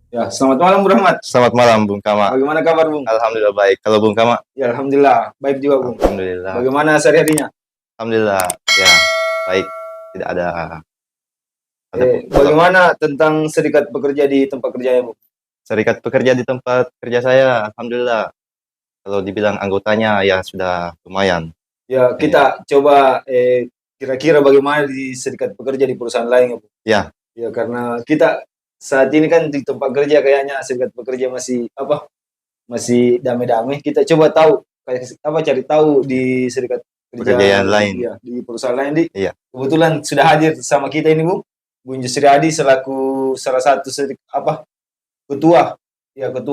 Ya, selamat malam Bung Rahmat. Selamat malam Bung Kama. Bagaimana kabar Bung? Alhamdulillah baik. Kalau Bung Kama? Ya, Alhamdulillah baik juga Bung. Alhamdulillah. Bagaimana sehari-harinya? Alhamdulillah ya baik. Tidak ada Bagaimana tentang serikat pekerja di tempat kerjanya Bung? serikat pekerja di tempat kerja saya. Alhamdulillah. Kalau dibilang anggotanya ya sudah lumayan. Ya, kita coba kira-kira bagaimana di serikat pekerja di perusahaan lain ya Bung? Ya. Ya, karena kita saat ini kan di tempat kerja kayaknya serikat pekerja masih damai-damai. Kita coba tahu cari tahu di serikat Pekerja yang lain. Ya, di perusahaan lain di. Iya. Kebetulan sudah hadir sama kita ini Bung Yusri Adi selaku salah satu ketua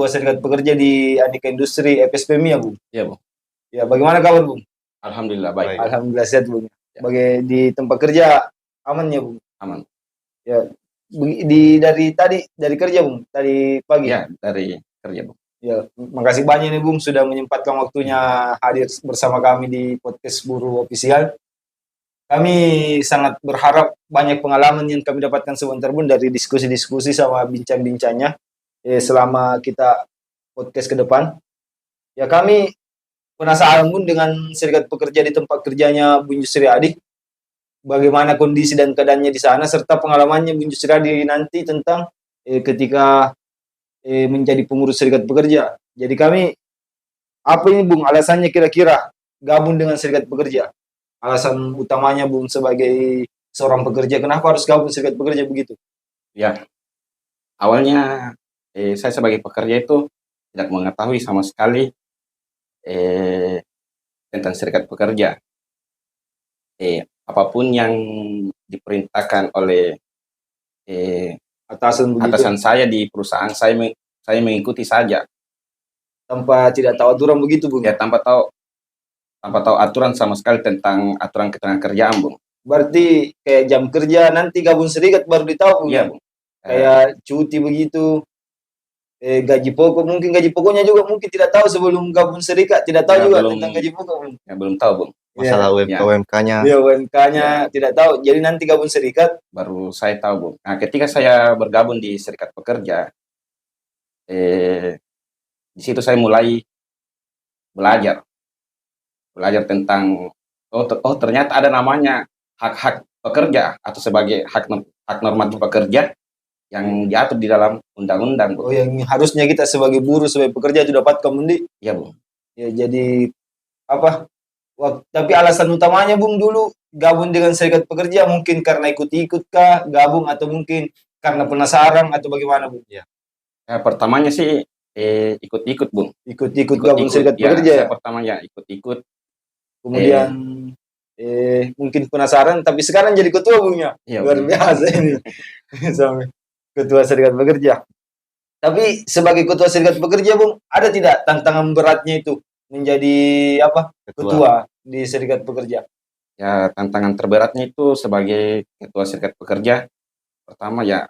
serikat pekerja di Andika Industri FSPMI ya Bung. Iya Bung. Ya, bagaimana kabar Bung? Alhamdulillah baik. Alhamdulillah sehat Bung. Ya. Di tempat kerja aman ya Bung? Aman. Ya, dari kerja Bung, tadi pagi. Ya, dari kerja Bung. Ya, makasih banyak nih Bung sudah menyempatkan waktunya hadir bersama kami di podcast Buruh Official. Kami sangat berharap banyak pengalaman yang kami dapatkan sebentar Bung dari diskusi-diskusi sama bincang-bincangnya selama kita podcast ke depan. Ya, kami penasaran Bung dengan serikat pekerja di tempat kerjanya Bung Yusri Adi. Bagaimana kondisi dan keadaannya di sana serta pengalamannya Bung Yusri Adi nanti tentang ketika menjadi pengurus serikat pekerja. Jadi kami, apa ini Bung alasannya kira-kira gabung dengan serikat pekerja? Alasan utamanya Bung sebagai seorang pekerja, kenapa harus gabung serikat pekerja begitu? Ya, awalnya saya sebagai pekerja itu tidak mengetahui sama sekali tentang serikat pekerja. Apapun yang diperintahkan oleh atasan saya di perusahaan, saya mengikuti saja. Tanpa tidak tahu aturan begitu Bung? Ya, tanpa tahu aturan sama sekali tentang aturan ketenagakerjaan Bung. Berarti kayak jam kerja nanti gabung serikat baru ditahu Bung? Iya Bung. Kayak cuti begitu, gaji pokok, mungkin gaji pokoknya juga mungkin tidak tahu sebelum gabung serikat, tidak tahu ya, juga tentang gaji pokok Bung? Ya, belum tahu Bung. Masalah UMK-nya. Iya, UMK-nya tidak tahu. Jadi nanti gabung serikat baru saya tahu Bung. Nah, ketika saya bergabung di serikat pekerja, di situ saya mulai belajar tentang ternyata ada namanya hak-hak pekerja atau sebagai hak normatif pekerja yang diatur di dalam undang-undang. Oh, yang harusnya kita sebagai buruh, sebagai pekerja itu dapat kemundi. Iya Bung. Ya, jadi tapi alasan utamanya Bung dulu gabung dengan serikat pekerja mungkin karena ikut-ikut kah gabung atau mungkin karena penasaran atau bagaimana Bung? Ya. Pertamanya sih ikut-ikut Bung. Ikut-ikut gabung serikat pekerja ya? Pertamanya ikut-ikut. Kemudian mungkin penasaran, tapi sekarang jadi ketua Bungnya. Iya, luar biasa ini. Sampai ketua serikat pekerja. Tapi sebagai ketua serikat pekerja Bung, ada tidak tantangan beratnya itu menjadi ketua di serikat pekerja? Ya, tantangan terberatnya itu sebagai ketua serikat pekerja, pertama ya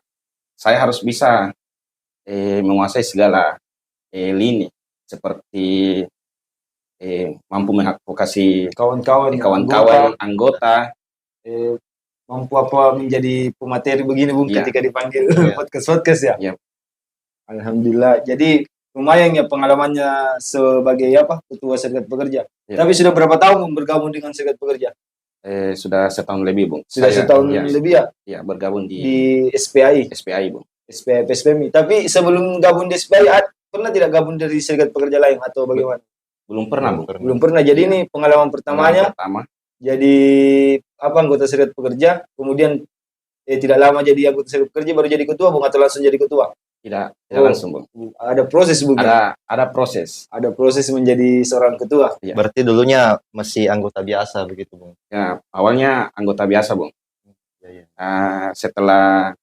saya harus bisa menguasai segala lini seperti mampu mengadvokasi kawan-kawan anggota, mampu menjadi pemateri begini Bung ya, ketika dipanggil podcast ya. Ya. Alhamdulillah. Jadi lumayan ya pengalamannya sebagai ketua serikat pekerja. Ya. Tapi sudah berapa tahun Bung bergabung dengan serikat pekerja? Sudah setahun lebih Bung. Sudah setahun lebih ya? Ya, bergabung di SPI. SPI Bung. SPI PSPMI. Tapi sebelum gabung di SPI pernah tidak gabung dari serikat pekerja lain atau bagaimana? Belum pernah Bung. Belum pernah. Jadi ini pengalaman pertamanya. Jadi anggota serikat pekerja, kemudian tidak lama jadi anggota serikat pekerja baru jadi ketua Bung atau langsung jadi ketua? Tidak langsung Bung. Ada proses Bung. Ada proses. Ada proses menjadi seorang ketua. Ya. Berarti dulunya masih anggota biasa begitu Bung? Ya, awalnya anggota biasa Bung. Setelah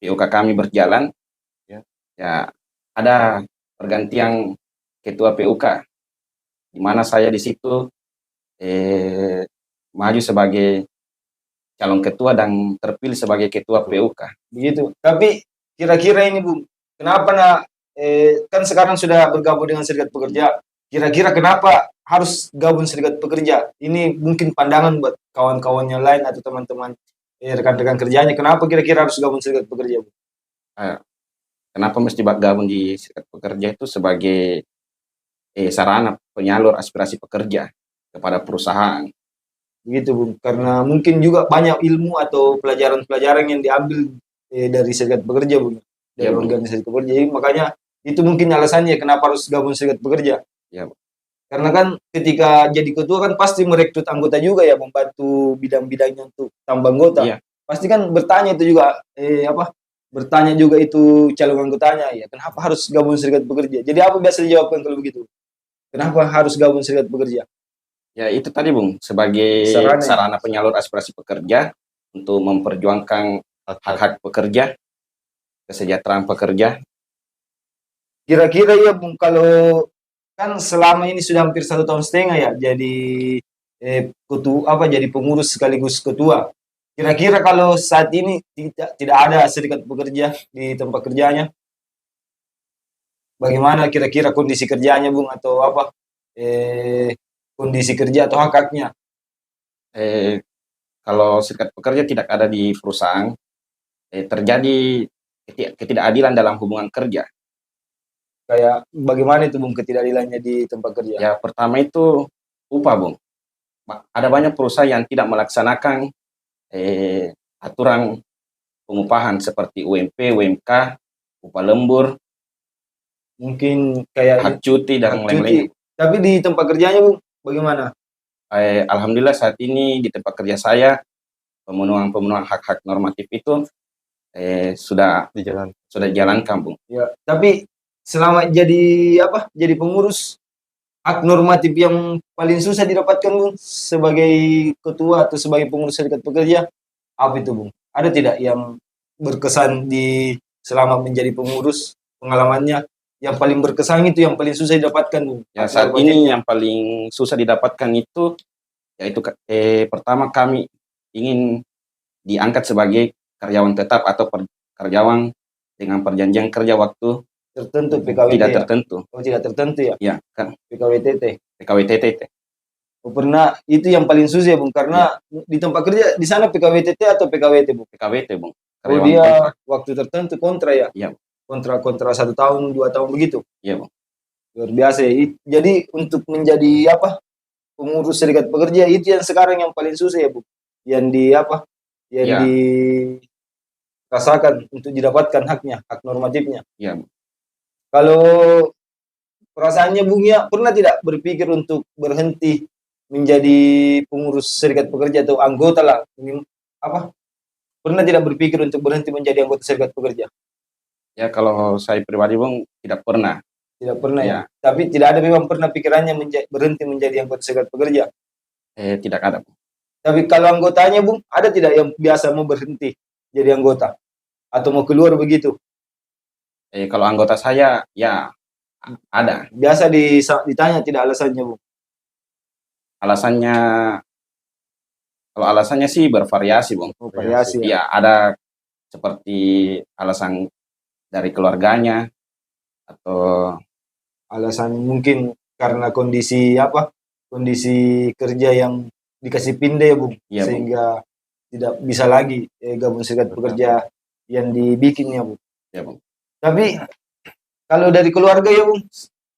PUK kami berjalan, ya ada pergantian ketua PUK, di mana saya di situ maju sebagai calon ketua dan terpilih sebagai ketua PUK. Begitu. Tapi kira-kira ini Bung, kenapa kan sekarang sudah bergabung dengan serikat pekerja, kira-kira kenapa harus gabung serikat pekerja? Ini mungkin pandangan buat kawan-kawannya lain atau teman-teman rekan-rekan kerjanya, kenapa kira-kira harus gabung serikat pekerja Bung? kenapa mesti gabung di serikat pekerja itu sebagai sarana penyalur aspirasi pekerja kepada perusahaan. Begitu Bung. Karena mungkin juga banyak ilmu atau pelajaran-pelajaran yang diambil dari serikat pekerja Bung. Dari Ya, Bung. organisasi pekerja. Jadi makanya itu mungkin alasannya kenapa harus gabung serikat pekerja. Ya, Bung. Karena kan ketika jadi ketua kan pasti merekrut anggota juga ya, membantu bidang-bidangnya untuk tambah anggota. Iya. Pasti kan bertanya itu juga bertanya juga itu calon anggotanya ya, kenapa harus gabung serikat pekerja? Jadi apa biasa dijawabkan kalau begitu? Kenapa harus gabung serikat pekerja? Ya itu tadi Bung, sebagai Sarana ya? sarana penyalur aspirasi pekerja untuk memperjuangkan hak-hak pekerja, kesejahteraan pekerja. Kira-kira ya Bung, kalau kan selama ini sudah hampir 1,5 tahun ya jadi jadi pengurus sekaligus ketua. Kira-kira kalau saat ini tidak ada serikat pekerja di tempat kerjanya, bagaimana kira-kira kondisi kerjanya Bung, atau apa kondisi kerja atau hak-haknya? Eh, Kalau serikat pekerja tidak ada di perusahaan, terjadi ketidakadilan dalam hubungan kerja. Kayak bagaimana itu Bung ketidakadilannya di tempat kerja? Ya pertama itu upah Bung. Ada banyak perusahaan yang tidak melaksanakan aturan pengupahan seperti UMP, UMK, upah lembur, Mungkin kayak hak cuti dan hak cuti. lain-lain. Tapi di tempat kerjanya Bung bagaimana? Alhamdulillah saat ini di tempat kerja saya pemenuhan hak-hak normatif itu sudah Di jalan. dijalankan Bung. Ya, tapi selama jadi pengurus, hak normatif yang paling susah didapatkan Bung sebagai ketua atau sebagai pengurus serikat pekerja, apa itu Bung? Ada tidak yang berkesan di selama menjadi pengurus, pengalamannya yang paling berkesan itu yang paling susah didapatkan Bung? Ya Hak saat normatifnya. ini yang paling susah didapatkan itu yaitu pertama kami ingin diangkat sebagai karyawan tetap atau karyawan dengan perjanjian kerja waktu tertentu PKWT tidak ya? tertentu. Oh, tidak tertentu ya? Ya kan PKWTT. PKWTT. Oh, pernah itu yang paling susah ya Bung, karena di tempat kerja di sana PKWTT atau PKWT Bung? PKWT Bung. Oh, Karyawan dia kontrak. waktu tertentu kontra ya? Iya. Kontra 1 tahun, 2 tahun begitu. Iya Bung. Luar biasa ya. Jadi untuk menjadi pengurus serikat pekerja itu yang sekarang yang paling susah ya Bu. Yang Yang Ya. dirasakan untuk didapatkan haknya, hak normatifnya. Iya Bung. Kalau perasaannya Bung ya, pernah tidak berpikir untuk berhenti menjadi pengurus serikat pekerja atau anggota lah? Pernah tidak berpikir untuk berhenti menjadi anggota serikat pekerja? Ya kalau saya pribadi Bung tidak pernah. Tidak pernah ya. Ya. Tapi tidak ada memang pernah pikirannya berhenti menjadi anggota serikat pekerja. Tidak ada Bung. Tapi kalau anggotanya Bung, ada tidak yang biasa mau berhenti jadi anggota? Atau mau keluar begitu? Kalau anggota saya ya ada. Biasa ditanya tidak alasannya Bung? Alasannya kalau alasannya sih bervariasi Bung. Oh, variasi ya. Ya ada seperti alasan dari keluarganya atau Alasan mungkin karena kondisi kerja yang dikasih pindah ya Bung, Iya, Bung. sehingga tidak bisa lagi gabung serikat pekerja yang dibikinnya Bung. ya Bung. Tapi kalau dari keluarga ya Bung,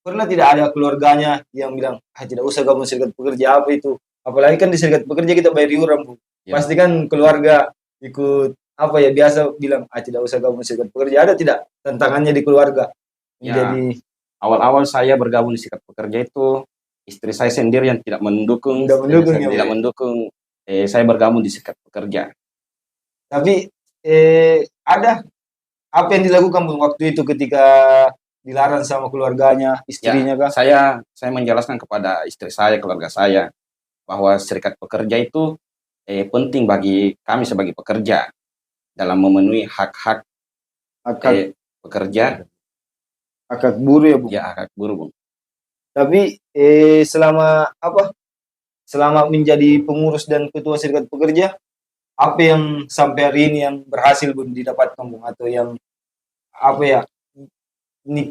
pernah tidak ada keluarganya yang bilang, tidak usah gabung serikat pekerja apa itu? Apalagi kan di serikat pekerja kita bayar iuran Bung. Ya. Pasti kan keluarga ikut biasa bilang, tidak usah gabung serikat pekerja. Ada tidak tantangannya di keluarga? Ya. Jadi Awal-awal saya bergabung di serikat pekerja itu istri saya sendiri yang tidak mendukung, Tidak mendukung saya bergabung di serikat pekerja. Tapi ada apa yang dilakukan Bung waktu itu ketika dilarang sama keluarganya, istrinya kah? Saya menjelaskan kepada istri saya, keluarga saya bahwa serikat pekerja itu penting bagi kami sebagai pekerja dalam memenuhi hak-hak pekerja. Hak buruh ya Bung. Ya, hak buruh Bung. Tapi selama menjadi pengurus dan ketua serikat pekerja, apa yang sampai hari ini yang berhasil Bung didapatkan Bung, atau yang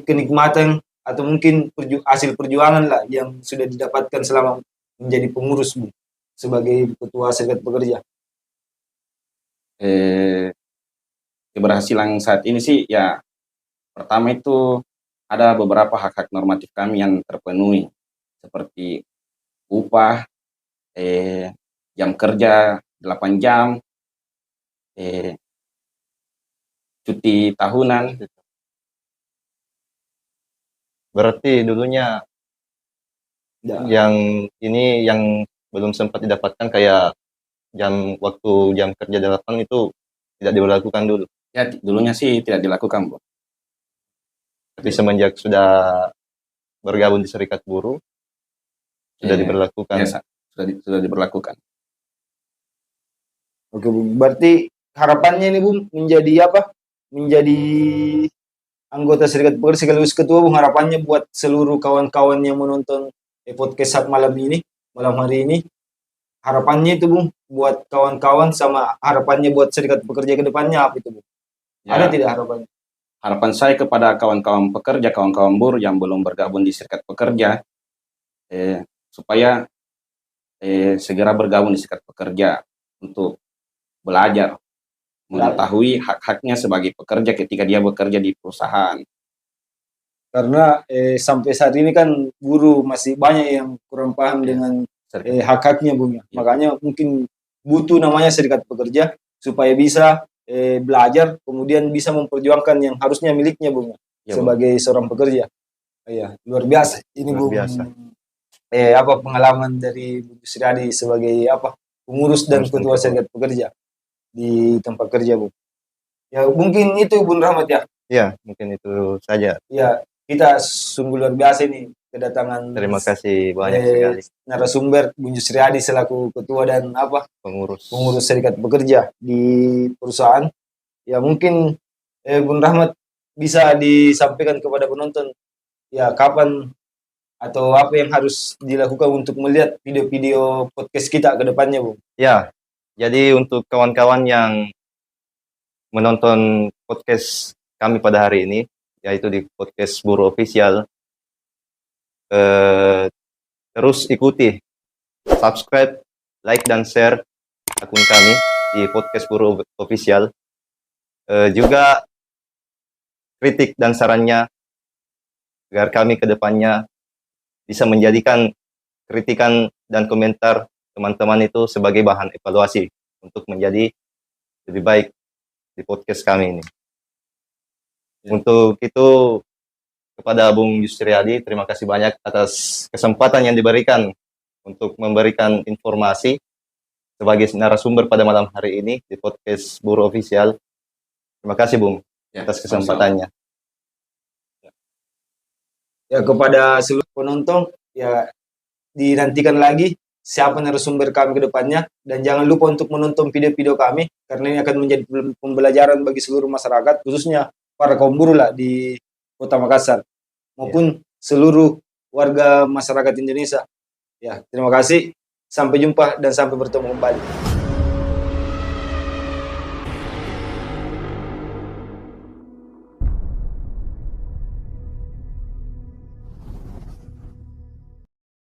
kenikmatan atau mungkin hasil perjuangan lah yang sudah didapatkan selama menjadi pengurus Bung sebagai ketua serikat pekerja? Keberhasilan saat ini sih ya pertama itu ada beberapa hak-hak normatif kami yang terpenuhi, seperti upah, jam kerja 8 jam, cuti tahunan. Berarti dulunya Ya. yang belum sempat didapatkan kayak jam kerja 8 itu tidak diberlakukan dulu. Ya, dulunya sih tidak dilakukan, Bu. Tapi semenjak sudah bergabung di Serikat Buruh sudah Iya, diberlakukan. Ya, sudah diberlakukan. Oke, Bung. Berarti harapannya ini, Bung, menjadi apa? Menjadi anggota Serikat Pekerja sekaligus ketua, Bung. Harapannya buat seluruh kawan-kawan yang menonton podcast saat malam hari ini. Harapannya itu, Bung, buat kawan-kawan sama harapannya buat Serikat Pekerja ke depannya apa itu, Bung? Ya, Ada tidak harapannya? harapan saya kepada kawan-kawan pekerja, kawan-kawan buruh yang belum bergabung di Serikat Pekerja, supaya segera bergabung di Serikat Pekerja untuk belajar, mengetahui hak-haknya sebagai pekerja ketika dia bekerja di perusahaan. Karena sampai saat ini kan buruh masih banyak yang kurang paham dengan hak-haknya, Bung. Ya. Makanya mungkin butuh namanya Serikat Pekerja supaya bisa belajar, kemudian bisa memperjuangkan yang harusnya miliknya, Bung. Ya, Sebagai seorang pekerja. Iya, luar biasa. Ini, Luar Bung. biasa. Apa pengalaman dari Bung Yusriadi sebagai apa pengurus dan ketua Serikat Pekerja di tempat kerja, Bung. Ya, mungkin itu, Bung Rahmat, ya. Ya, mungkin itu saja. Ya, kita sungguh luar biasa ini kedatangan. Terima kasih banyak sekali narasumber Bung Yusriadi selaku ketua dan apa pengurus Serikat Pekerja di perusahaan. Ya, mungkin Bung Rahmat bisa disampaikan kepada penonton ya kapan atau apa yang harus dilakukan untuk melihat video-video podcast kita ke depannya, Bung. Ya, jadi untuk kawan-kawan yang menonton podcast kami pada hari ini, yaitu di podcast Buruh Official, terus ikuti, subscribe, like, dan share akun kami di podcast Buruh Official. Juga kritik dan sarannya agar kami ke depannya bisa menjadikan kritikan dan komentar teman-teman itu sebagai bahan evaluasi untuk menjadi lebih baik di podcast kami ini. Untuk itu, kepada Bung Yusriadi, terima kasih banyak atas kesempatan yang diberikan untuk memberikan informasi sebagai narasumber pada malam hari ini di podcast Buruh Official. Terima kasih, Bung, atas kesempatannya. Ya, kepada seluruh penonton, ya dinantikan lagi siapa narasumber kami ke depannya, dan jangan lupa untuk menonton video-video kami karena ini akan menjadi pembelajaran bagi seluruh masyarakat, khususnya para kaum buruh lah di Kota Makassar maupun seluruh warga masyarakat Indonesia. Ya, terima kasih. Sampai jumpa dan sampai bertemu kembali.